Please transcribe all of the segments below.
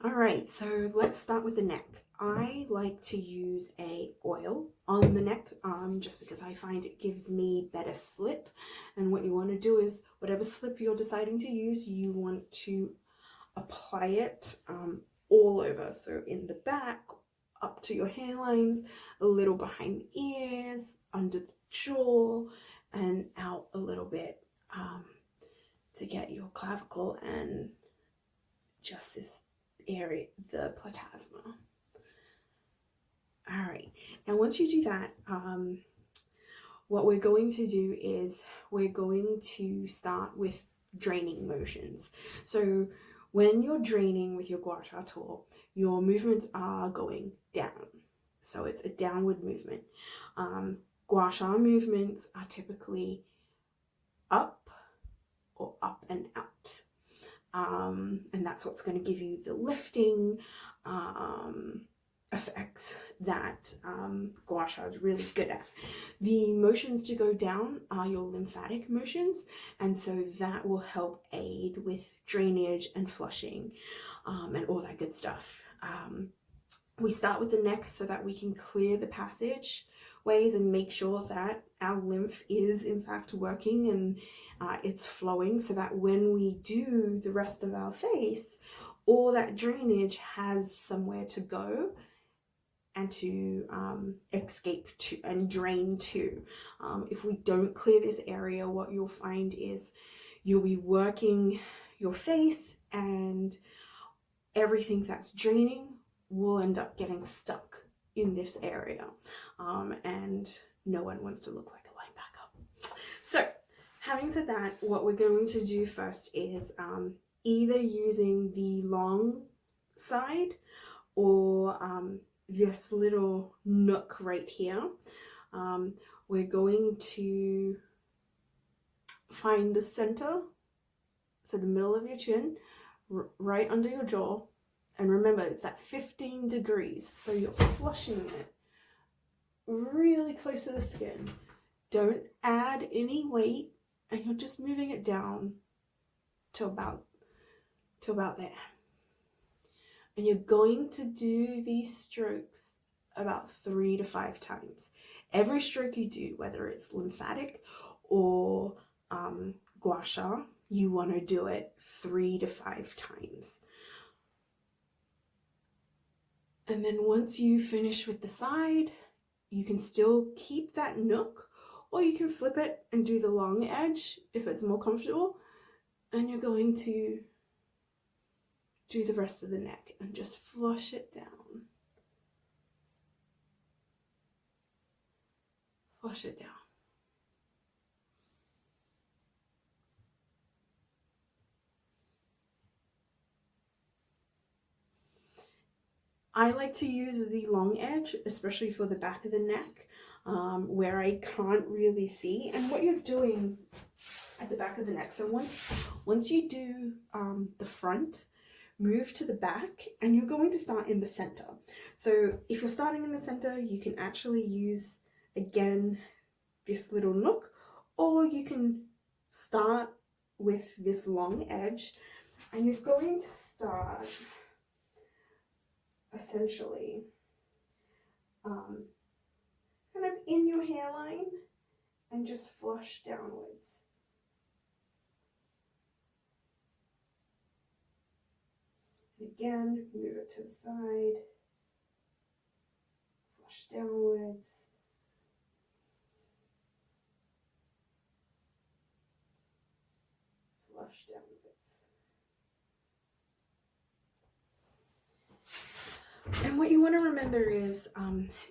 All right, so let's start with the neck. I like to use a oil on the neck just because I find it gives me better slip. And what you want to do is whatever slip you're deciding to use, you want to apply it all over. So in the back, up to your hairlines, a little behind the ears, under the jaw, and out a little bit to get your clavicle and just this area, the platysma. All right, now once you do that, what we're going to do is we're going to start with draining motions. So when you're draining with your gua sha tool, your movements are going down. So it's a downward movement. Gua sha movements are typically up or up and out. And that's what's going to give you the lifting effect that gua sha is really good at. The motions to go down are your lymphatic motions, and so that will help aid with drainage and flushing and all that good stuff. We start with the neck so that we can clear the passageways and make sure that our lymph is in fact working and it's flowing, so that when we do the rest of our face, all that drainage has somewhere to go and to escape to and drain to. If we don't clear this area, what you'll find is you'll be working your face and everything that's draining will end up getting stuck in this area. And no one wants to look like a linebacker. So having said that, what we're going to do first is either using the long side or this little nook right here. We're going to find the center, so the middle of your chin, right under your jaw. And remember, it's at 15 degrees, so you're flushing it really close to the skin. Don't add any weight, and you're just moving it down to about there. And you're going to do these strokes about 3 to 5 times. Every stroke you do, whether it's lymphatic or gua sha, you want to do it 3 to 5 times. And then once you finish with the side, you can still keep that nook, or you can flip it and do the long edge if it's more comfortable. And you're going to do the rest of the neck and just flush it down. Flush it down. I like to use the long edge, especially for the back of the neck, where I can't really see. And what you're doing at the back of the neck, so once you do the front, move to the back, and you're going to start in the center. So if you're starting in the center, you can actually use, again, this little nook, or you can start with this long edge, and you're going to start essentially kind of in your hairline and just flush downwards. And again, move it to the side, flush downwards. Flush downwards. And what you want to remember is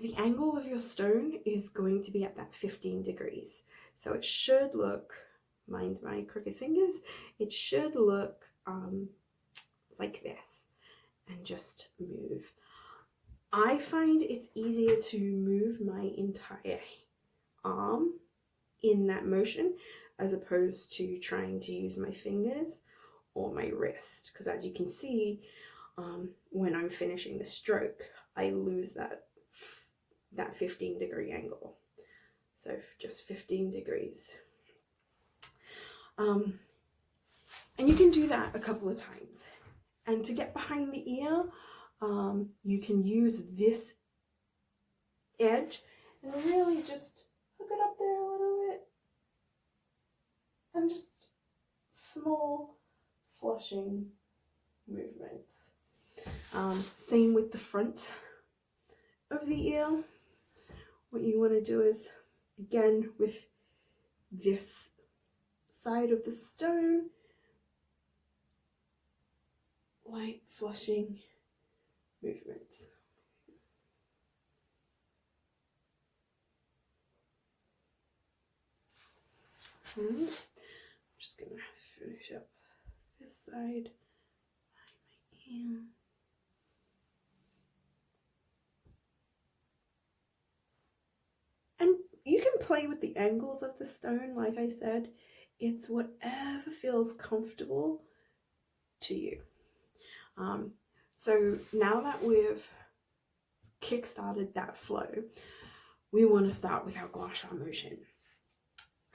the angle of your stone is going to be at that 15 degrees. So it should look, mind my crooked fingers, it should look like this, and just move. I find it's easier to move my entire arm in that motion as opposed to trying to use my fingers or my wrist, because as you can see, when I'm finishing the stroke, I lose that 15 degree angle. So just 15 degrees. And you can do that a couple of times. And to get behind the ear, you can use this edge and really just hook it up there a little bit, and just small flushing movements. Same with the front of the ear. What you want to do is, again, with this side of the stone, light flushing movements. I'm just gonna finish up this side behind my ear. And you can play with the angles of the stone, like I said. It's whatever feels comfortable to you. So now that we've kick-started that flow, we want to start with our gua sha motion.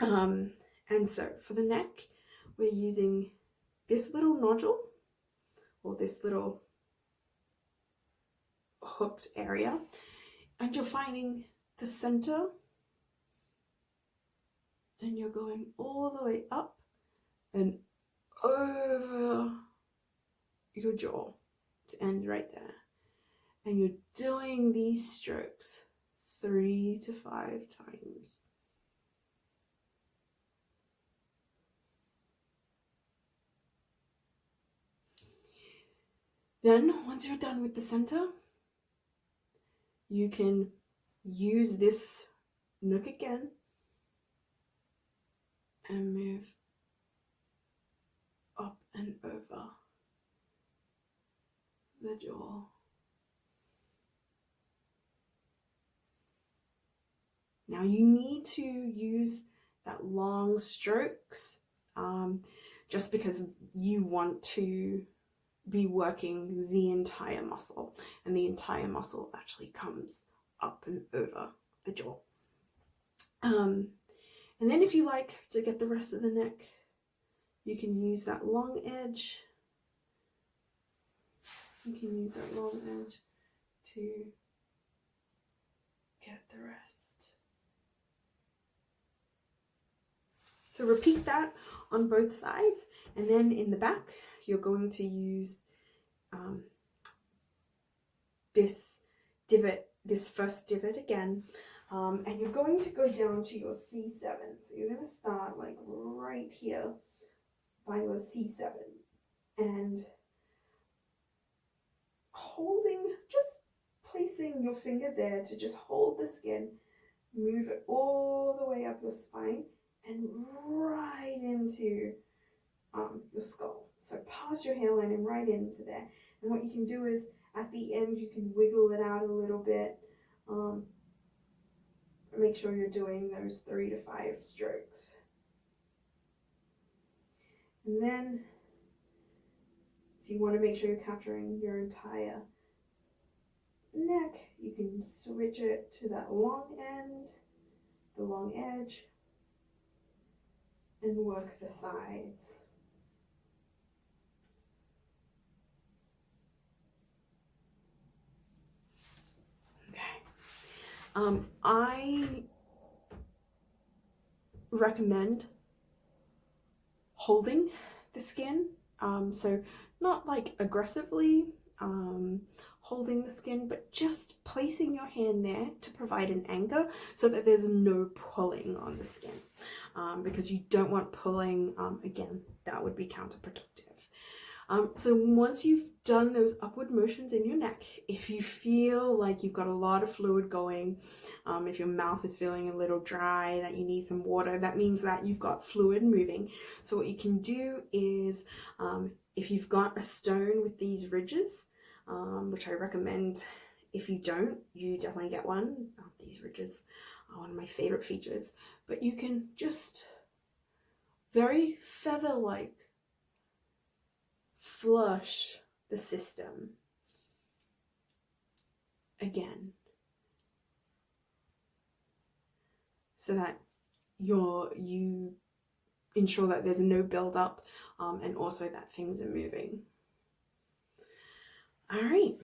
And so for the neck, we're using this little nodule, or this little hooked area, and you're finding the center, and you're going all the way up and over your jaw to end right there. And you're doing these strokes 3 to 5 times. Then, once you're done with the center, you can use this nook again and move up and over the jaw. Now you need to use that long strokes just because you want to be working the entire muscle, and the entire muscle actually comes up and over the jaw. And then if you like to get the rest of the neck, you can use that long edge. You can use that long edge to get the rest. So repeat that on both sides, and then in the back, you're going to use this divot, this first divot again, and you're going to go down to your C7. So you're going to start like right here by your C7, and holding, just placing your finger there to just hold the skin, move it all the way up your spine and right into your skull. So past your hairline and right into there. And what you can do is at the end you can wiggle it out a little bit. Make sure you're doing those 3 to 5 strokes. And then if you want to make sure you're capturing your entire neck, you can switch it to that long end, the long edge, and work the sides. I recommend holding the skin, so not like aggressively holding the skin, but just placing your hand there to provide an anchor so that there's no pulling on the skin, because you don't want pulling, again, that would be counterproductive. So once you've done those upward motions in your neck, if you feel like you've got a lot of fluid going, if your mouth is feeling a little dry, that you need some water, that means that you've got fluid moving. So what you can do is, if you've got a stone with these ridges, which I recommend, if you don't, you definitely get one. These ridges are one of my favorite features, but you can just very feather-like flush the system again, so that you ensure that there's no build-up, and also that things are moving. All right,